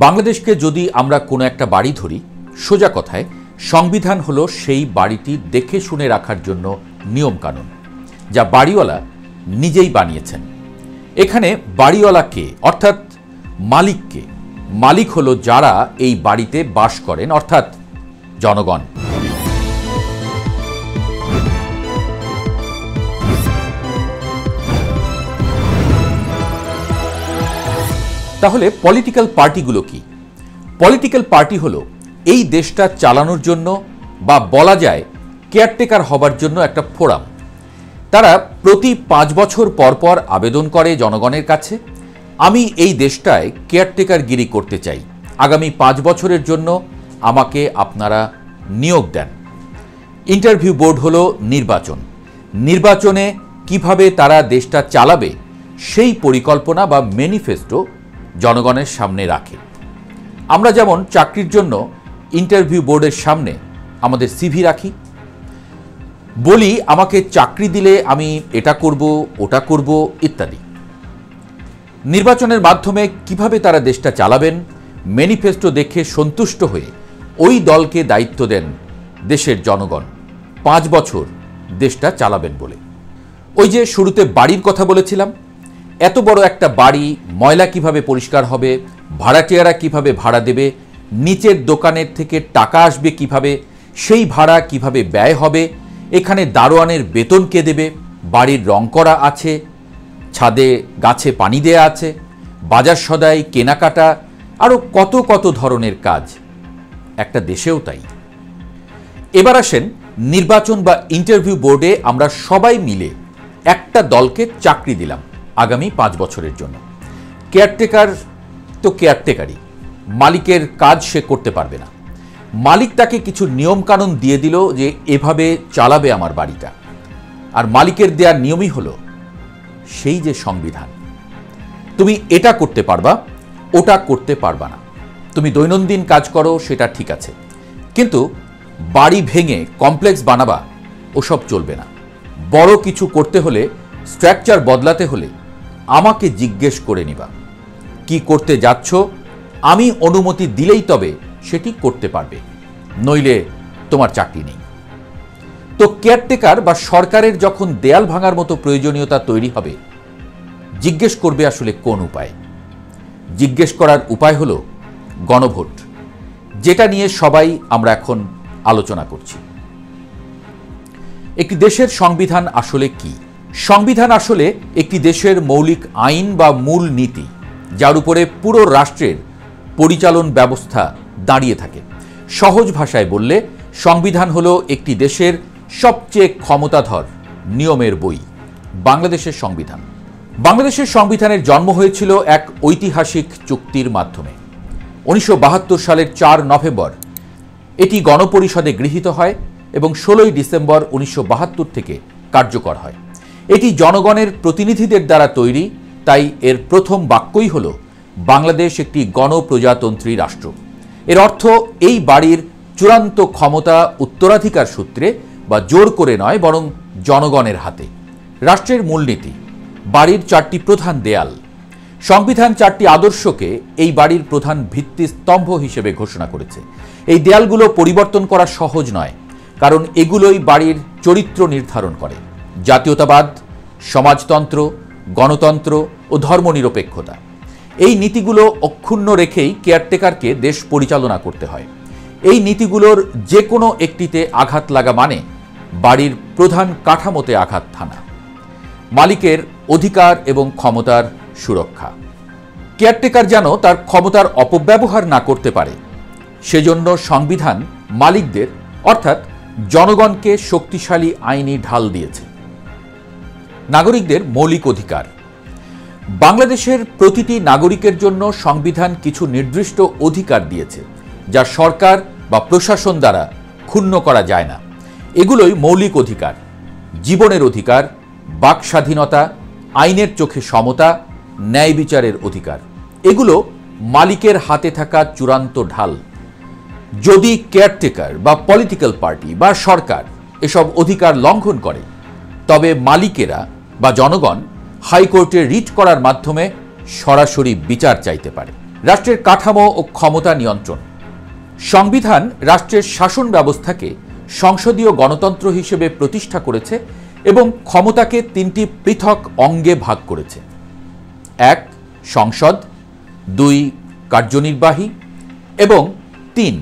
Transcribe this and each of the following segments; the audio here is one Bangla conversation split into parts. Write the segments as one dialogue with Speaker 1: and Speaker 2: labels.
Speaker 1: বাংলাদেশকে যদি আমরা কোনো একটা বাড়ি ধরি, সোজা কথায় সংবিধান হলো সেই বাড়িটি দেখে শুনে রাখার জন্য নিয়মকানুন, যা বাড়িওয়ালা নিজেই বানিয়েছেন। এখানে বাড়িওয়ালা কে, অর্থাৎ মালিক কে? মালিক হলো যারা এই বাড়িতে বাস করেন, অর্থাৎ জনগণ। তাহলে পলিটিক্যাল পার্টিগুলো কি? পলিটিক্যাল পার্টি হলো এই দেশটা চালানোর জন্য বা বলা যায় কেয়ারটেকার হবার জন্য একটা ফোরাম। তারা প্রতি 5 বছর পর পর আবেদন করে জনগণের কাছে, আমি এই দেশটায় কেয়ারটেকারগিরি করতে চাই, আগামী 5 বছরের জন্য আমাকে আপনারা নিয়োগ দেন। ইন্টারভিউ বোর্ড হলো নির্বাচন। নির্বাচনে কিভাবে তারা দেশটা চালাবে সেই পরিকল্পনা বা ম্যানিফেস্টো জনগণের সামনে রাখে। আমরা যেমন চাকরির জন্য ইন্টারভিউ বোর্ডের সামনে আমাদের সিভি রাখি, বলি আমাকে চাকরি দিলে আমি এটা করব, ওটা করব ইত্যাদি। নির্বাচনের মাধ্যমে কিভাবে তারা দেশটা চালাবেন ম্যানিফেস্টো দেখে সন্তুষ্ট হয়ে ওই দলকে দায়িত্ব দেন দেশের জনগণ, 5 বছর দেশটা চালাবেন বলে। ওই যে শুরুতে বাড়ির কথা বলেছিলাম, এত বড় একটা বাড়ি ময়লা কিভাবে পরিষ্কার হবে, ভাড়াটিয়ারা কিভাবে ভাড়া দেবে, নিচের দোকানের থেকে টাকা আসবে কিভাবে, সেই ভাড়া কিভাবে ব্যয় হবে, এখানে দারোয়ানের বেতন কে দেবে, বাড়ির রং করা আছে, ছাদে গাছে পানি দেয়া আছে, বাজার সদাই, কেনাকাটা, আরও কত কত ধরনের কাজ। একটা দেশেও তাই। এবার আসেন নির্বাচন বা ইন্টারভিউ বোর্ডে আমরা সবাই মিলে একটা দলকে চাকরি দিলাম আগামী 5 বছরের জন্য। কেয়ারটেকার তো কেয়ারটেকারই, মালিকের কাজ সে করতে পারবে না। মালিক তাকে কিছু নিয়মকানুন দিয়ে দিল যে এভাবে চালাবে আমার বাড়িটা, আর মালিকের দেওয়ার নিয়মই হলো সেই যে সংবিধান। তুমি এটা করতে পারবা, ওটা করতে পারবা না। তুমি দৈনন্দিন কাজ করো সেটা ঠিক আছে, কিন্তু বাড়ি ভেঙে কমপ্লেক্স বানাবা ওসব চলবে না। বড় কিছু করতে হলে, স্ট্রাকচার বদলাতে হলে আমাকে জিজ্ঞেস করে নিবা কি করতে যাচ্ছ, আমি অনুমতি দিলেই তবে সেটি করতে পারবে, নইলে তোমার চাকরি নেই। তো কেয়ারটেকার বা সরকারের যখন দেয়াল ভাঙার মতো প্রয়োজনীয়তা তৈরি হবে, জিজ্ঞেস করবে আসলে কোন উপায়ে? জিজ্ঞেস করার উপায় হলো গণভোট, যেটা নিয়ে সবাই আমরা এখন আলোচনা করছি। একটি দেশের সংবিধান আসলে কি? সংবিধান আসলে একটি দেশের মৌলিক আইন বা মূল নীতি, যার উপরে পুরো রাষ্ট্রের পরিচালন ব্যবস্থা দাঁড়িয়ে থাকে। সহজ ভাষায় বললে সংবিধান হলো একটি দেশের সবচেয়ে ক্ষমতাধর নিয়মের বই, বাংলাদেশের সংবিধান। বাংলাদেশের সংবিধানের জন্ম হয়েছিল এক ঐতিহাসিক চুক্তির মাধ্যমে। 1972 সালের 4 নভেম্বর এটি গণপরিষদে গৃহীত হয় এবং 16 ডিসেম্বর 1972 থেকে কার্যকর হয়। এটি জনগণের প্রতিনিধিদের দ্বারা তৈরি, তাই এর প্রথম বাক্যই হল বাংলাদেশ একটি গণপ্রজাতন্ত্রী রাষ্ট্র। এর অর্থ এই বাড়ির চূড়ান্ত ক্ষমতা উত্তরাধিকার সূত্রে বা জোর করে নয়, বরং জনগণের হাতে। রাষ্ট্রের মূলনীতি, বাড়ির 4টি প্রধান দেয়াল। সংবিধান 4টি আদর্শকে এই বাড়ির প্রধান ভিত্তিস্তম্ভ হিসেবে ঘোষণা করেছে। এই দেয়ালগুলো পরিবর্তন করা সহজ নয়, কারণ এগুলোই বাড়ির চরিত্র নির্ধারণ করে: জাতীয়তাবাদ, সমাজতন্ত্র, গণতন্ত্র ও ধর্মনিরপেক্ষতা। এই নীতিগুলো অক্ষুণ্ণ রেখেই কেয়ারটেকারকে দেশ পরিচালনা করতে হয়। এই নীতিগুলোর যে কোনো একটিতে আঘাত লাগা মানে বাড়ির প্রধান কাঠামোতে আঘাত হানা। মালিকের অধিকার এবং ক্ষমতার সুরক্ষা। কেয়ারটেকার যেন তার ক্ষমতার অপব্যবহার না করতে পারে, সেজন্য সংবিধান মালিকদের অর্থাৎ জনগণকে শক্তিশালী আইনি ঢাল দিয়েছে। নাগরিকদের মৌলিক অধিকার। বাংলাদেশের প্রতিটি নাগরিকের জন্য সংবিধান কিছু নির্দিষ্ট অধিকার দিয়েছে, যা সরকার বা প্রশাসন দ্বারা ক্ষুণ্ণ করা যায় না। এগুলোই মৌলিক অধিকার: জীবনের অধিকার, বাক স্বাধীনতা, আইনের চোখে সমতা, ন্যায় বিচারের অধিকার। এগুলো মালিকের হাতে থাকা চূড়ান্ত ঢাল। যদি কেয়ারটেকার বা পলিটিক্যাল পার্টি বা সরকার এসব অধিকার লঙ্ঘন করে, তবে মালিকেরা বা জনগণ হাইকোর্টে রিট করার মাধ্যমে সরাসরি বিচার চাইতে পারে। রাষ্ট্রের কাঠামো ও ক্ষমতা নিয়ন্ত্রণ। সংবিধান রাষ্ট্রের শাসন ব্যবস্থাকে সংসদীয় গণতন্ত্র হিসেবে প্রতিষ্ঠা করেছে এবং ক্ষমতাকে তিনটি পৃথক অঙ্গে ভাগ করেছে। 1. সংসদ, 2. কার্যনির্বাহী এবং 3.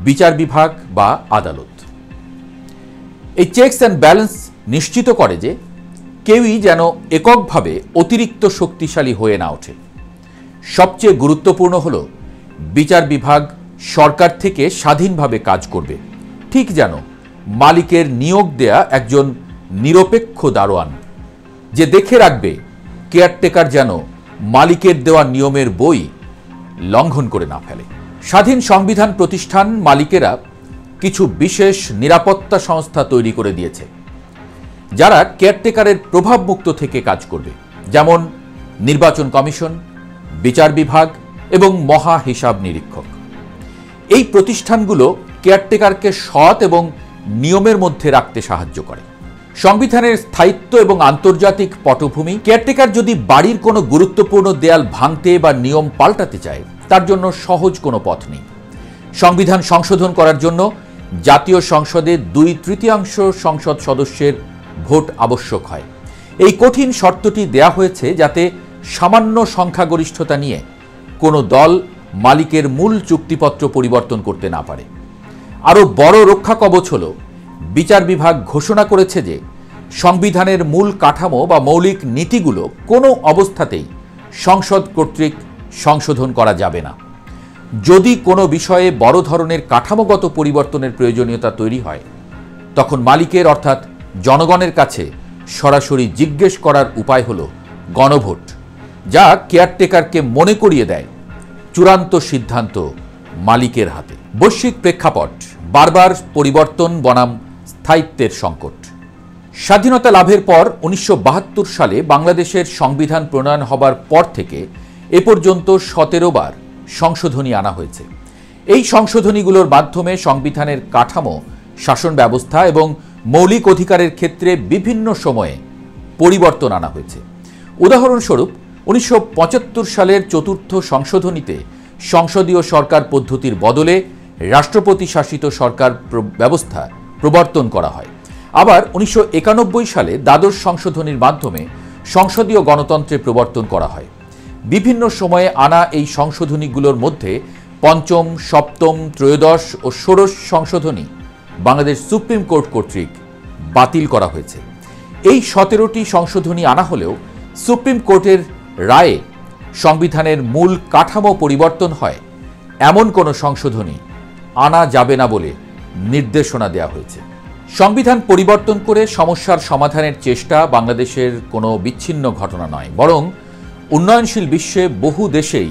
Speaker 1: বিচার বিভাগ বা আদালত। এই চেকস অ্যান্ড ব্যালেন্স নিশ্চিত করে যে কেউই যেন এককভাবে অতিরিক্ত শক্তিশালী হয়ে না ওঠে। সবচেয়ে গুরুত্বপূর্ণ হল বিচার বিভাগ সরকার থেকে স্বাধীনভাবে কাজ করবে, ঠিক যেন মালিকের নিয়োগ দেয়া একজন নিরপেক্ষ দারোয়ান, যে দেখে রাখবে কেয়ারটেকার যেন মালিকের দেওয়া নিয়মের বই লঙ্ঘন করে না ফেলে। স্বাধীন সংবিধান প্রতিষ্ঠান মালিকেরা কিছু বিশেষ নিরাপত্তা সংস্থা তৈরি করে দিয়েছে, যারা কেয়ারটেকারের প্রভাবমুক্ত থেকে কাজ করবে, যেমন নির্বাচন কমিশন, বিচার বিভাগ এবং মহা হিসাব নিরীক্ষক। এই প্রতিষ্ঠানগুলো কেয়ারটেকারকে সৎ এবং নিয়মের মধ্যে রাখতে সাহায্য করে। সংবিধানের স্থায়িত্ব এবং আন্তর্জাতিক পটভূমি। কেয়ারটেকার যদি বাড়ির কোনো গুরুত্বপূর্ণ দেয়াল ভাঙতে বা নিয়ম পাল্টাতে চায়, তার জন্য সহজ কোনো পথ নেই। সংবিধান সংশোধন করার জন্য জাতীয় সংসদে 2/3 সংসদ সদস্যের ভোট আবশ্যক হয়। এই কঠিন শর্তটি দেয়া হয়েছে যাতে সামান্য সংখ্যাগরিষ্ঠতা নিয়ে কোনো দল মালিকের মূল চুক্তিপত্র পরিবর্তন করতে না পারে। আরও বড় রক্ষা কবচ হল বিচার বিভাগ ঘোষণা করেছে যে সংবিধানের মূল কাঠামো বা মৌলিক নীতিগুলো কোনো অবস্থাতেই সংসদ কর্তৃক সংশোধন করা যাবে না। যদি কোনো বিষয়ে বড় ধরনের কাঠামোগত পরিবর্তনের প্রয়োজনীয়তা তৈরি হয়, তখন মালিকের অর্থাৎ জনগণের কাছে সরাসরি জিজ্ঞেস করার উপায় হল গণভোট, যা কেয়ারটেকারকে মনে করিয়ে দেয় চূড়ান্ত সিদ্ধান্ত মালিকের হাতে। বৈশ্বিক প্রেক্ষাপট, বারবার পরিবর্তন বনাম স্থায়িত্বের সংকট। স্বাধীনতা লাভের পর 1972 সালে বাংলাদেশের সংবিধান প্রণয়ন হবার পর থেকে এ পর্যন্ত 17 বার সংশোধনী আনা হয়েছে। এই সংশোধনীগুলোর মাধ্যমে সংবিধানের কাঠামো, শাসন ব্যবস্থা এবং মৌলিক অধিকারের ক্ষেত্রে বিভিন্ন সময়ে পরিবর্তন আনা হয়েছে। উদাহরণস্বরূপ 1975 সালের 4র্থ সংশোধনীতে সংসদীয় সরকার পদ্ধতির বদলে রাষ্ট্রপতি শাসিত সরকার ব্যবস্থা প্রবর্তন করা হয়। আবার 1991 সালে দ্বাদশ সংশোধনীর মাধ্যমে সংসদীয় গণতন্ত্রের প্রবর্তন করা হয়। বিভিন্ন সময়ে আনা এই সংশোধনীগুলোর মধ্যে পঞ্চম, সপ্তম, ত্রয়োদশ ও ষোড়শ সংশোধনী বাংলাদেশ সুপ্রিম কোর্ট কর্তৃক বাতিল করা হয়েছে। এই 17টি সংশোধনী আনা হলেও সুপ্রিম কোর্টের রায়ে সংবিধানের মূল কাঠামো পরিবর্তন হয় এমন কোনো সংশোধনী আনা যাবে না বলে নির্দেশনা দেওয়া হয়েছে। সংবিধান পরিবর্তন করে সমস্যার সমাধানের চেষ্টা বাংলাদেশের কোনো বিচ্ছিন্ন ঘটনা নয়, বরং উন্নয়নশীল বিশ্বে বহু দেশেই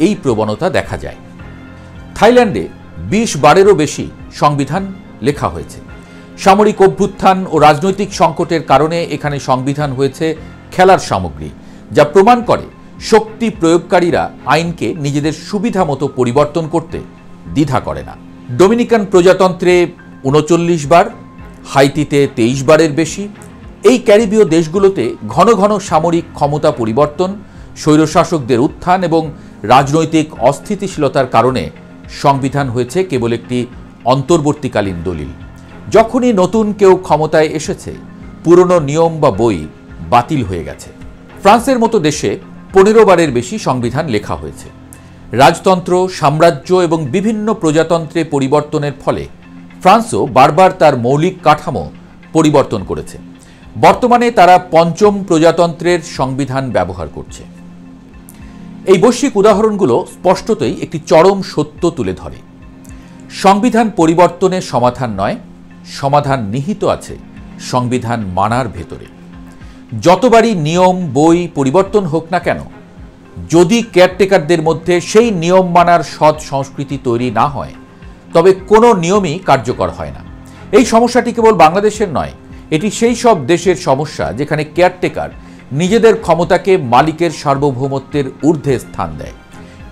Speaker 1: এই প্রবণতা দেখা যায়। থাইল্যান্ডে 20 বারেরও বেশি সংবিধান লেখা হয়েছে। সামরিক অভ্যুত্থান ও রাজনৈতিক সংকটের কারণে এখানে সংবিধান হয়েছে খেলার সামগ্রী, যা প্রমাণ করে শক্তি প্রয়োগকারীরা আইনকে নিজেদের সুবিধা মতো পরিবর্তন করতে দ্বিধা করে না। ডোমিনিকান প্রজাতন্ত্রে 39 বার, হাইতিতে 23 বারের বেশি। এই ক্যারিবীয় দেশগুলোতে ঘন ঘন সামরিক ক্ষমতা পরিবর্তন, স্বৈরশাসকদের উত্থান এবং রাজনৈতিক অস্থিতিশীলতার কারণে সংবিধান হয়েছে কেবল একটি অন্তর্বর্তীকালীন দলিল। যখনই নতুন কেউ ক্ষমতায় এসেছে, পুরনো নিয়ম বা বই বাতিল হয়ে গেছে। ফ্রান্সের মতো দেশে 15 বারের বেশি সংবিধান লেখা হয়েছে। রাজতন্ত্র, সাম্রাজ্য এবং বিভিন্ন প্রজাতন্ত্রে পরিবর্তনের ফলে ফ্রান্সও বারবার তার মৌলিক কাঠামো পরিবর্তন করেছে। বর্তমানে তারা 5ম প্রজাতন্ত্রের সংবিধান ব্যবহার করছে। এই বৈশ্বিক উদাহরণগুলো স্পষ্টতই একটি চরম সত্য তুলে ধরে। সংবিধান পরিবর্তনের সমাধান নয়, সমাধান নিহিত আছে সংবিধান মানার ভেতরে। যতবারই নিয়ম, বই পরিবর্তন হোক না কেন, যদি কেয়ারটেকারদের মধ্যে সেই নিয়ম মানার সৎ সংস্কৃতি তৈরি না হয়, তবে কোনো নিয়মই কার্যকর হয় না। এই সমস্যাটি কেবল বাংলাদেশের নয়, এটি সেই সব দেশের সমস্যা যেখানে কেয়ারটেকার নিজেদের ক্ষমতাকে মালিকের সার্বভৌমত্বের ঊর্ধ্বে স্থান দেয়।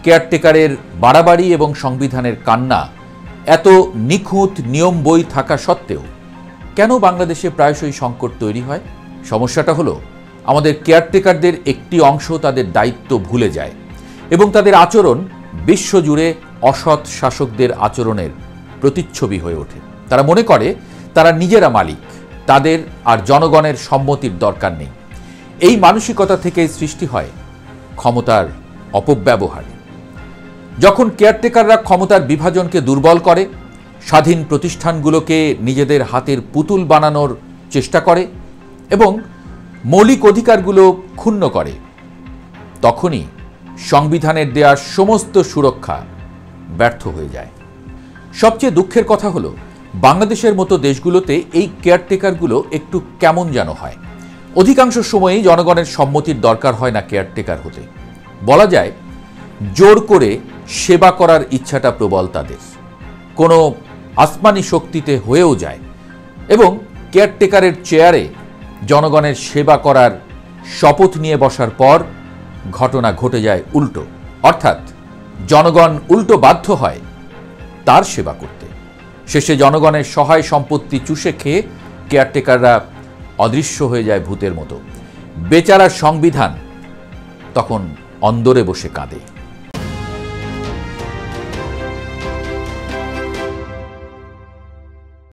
Speaker 1: কেয়ারটেকারের বাড়াবাড়ি এবং সংবিধানের কান্না এত নিখুঁত নিয়ম বই থাকা সত্ত্বেও কেন বাংলাদেশে প্রায়শই সংকট তৈরি হয়? সমস্যাটা হলো আমাদের কেয়ারটেকারদের একটি অংশ তাদের দায়িত্ব ভুলে যায় এবং তাদের আচরণ বিশ্বজুড়ে অসৎ শাসকদের আচরণের প্রতিচ্ছবি হয়ে ওঠে। তারা মনে করে তারা নিজেরা মালিক, তাদের আর জনগণের সম্মতির দরকার নেই। এই মানসিকতা থেকেই সৃষ্টি হয় ক্ষমতার অপব্যবহার। যখন কেয়ারটেকাররা ক্ষমতার বিভাজনকে দুর্বল করে, স্বাধীন প্রতিষ্ঠানগুলোকে নিজেদের হাতের পুতুল বানানোর চেষ্টা করে এবং মৌলিক অধিকারগুলো ক্ষুণ্ণ করে, তখনই সংবিধানের দেয়া সমস্ত সুরক্ষা ব্যর্থ হয়ে যায়। সবচেয়ে দুঃখের কথা হলো, বাংলাদেশের মতো দেশগুলোতে এই কেয়ারটেকারগুলো একটু কেমন যেন হয়। অধিকাংশ সময়ই জনগণের সম্মতির দরকার হয় না কেয়ারটেকার হতে। বলা যায় জোর করে সেবা করার ইচ্ছাটা প্রবল তাদের, কোনো আসমানি শক্তিতে হয়েও যায় এবং কেয়ারটেকারের চেয়ারে জনগণের সেবা করার শপথ নিয়ে বসার পর ঘটনা ঘটে যায় উল্টো, অর্থাৎ জনগণ উল্টো বাধ্য হয় তার সেবা করতে। শেষে জনগণের সহায় সম্পত্তি চুষে খেয়ে কেয়ারটেকাররা অদৃশ্য হয়ে যায় ভূতের মতো। বেচারার সংবিধান তখন অন্দরে বসে কাঁদে।